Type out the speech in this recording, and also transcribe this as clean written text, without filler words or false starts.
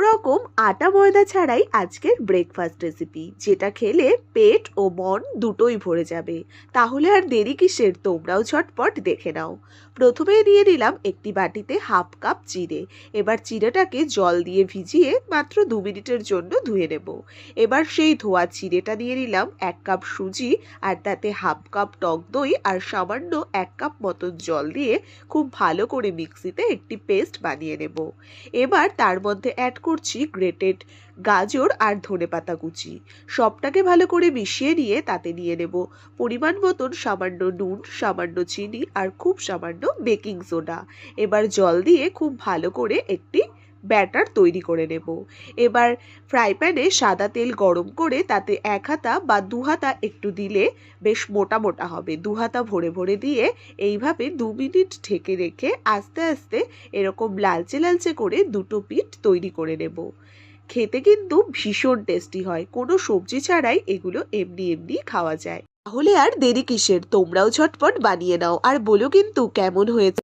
রকম আটা ময়দা ছাড়াই আজকের ব্রেকফাস্ট রেসিপি, যেটা খেলে পেট ও মন দুটোই ভরে যাবে। তাহলে আর দেরি কিসের, তোমরাও ঝটপট দেখে নাও। প্রথমেই দিয়ে দিলাম একটি বাটিতে হাফ কাপ চিড়ে। এবার চিড়েটাকে জল দিয়ে ভিজিয়ে মাত্র 2 মিনিটের জন্য ধুয়ে নেব। এবার সেই ধোয়া চিড়েটা দিয়ে নিলাম 1 কাপ সুজি, আর তাতে হাফ কাপ টক দই আর সামান্য 1 কাপ মতন জল দিয়ে খুব ভালো করে মিক্সিতে একটি পেস্ট বানিয়ে নেব। এবার তার মধ্যে অ্যাড করছি গ্রেটেড গাজর আর ধনেপাতা কুচি। সবটাকে ভালো করে মিশিয়ে নিয়ে তাতে নিয়ে নেব পরিমাণ মতন সামান্য নুন, সামান্য চিনি আর খুব সামান্য বেকিং সোডা। এবার জল দিয়ে খুব ভালো করে একটি ব্যাটার তৈরি করে নেব। এবার ফ্রাই প্যানে সাদা তেল গরম করে তাতে 1 হাতা বা 2 হাতা একটু দিলে বেশ মোটা মোটা হবে। 2 হাতা ভরে ভরে দিয়ে এইভাবে 2 মিনিট ঢেকে রেখে আস্তে আস্তে এরকম লালচে লালচে করে দুটো পিঠ তৈরি করে নেব। খেতে কিন্তু ভীষণ টেস্টি হয়, কোনো সবজি ছাড়াই এগুলো এমনি এমনি খাওয়া যায়। তাহলে আর দেরি কিসের, তোমরাও ঝটপট বানিয়ে নাও আর বলো কিন্তু কেমন হয়েছে।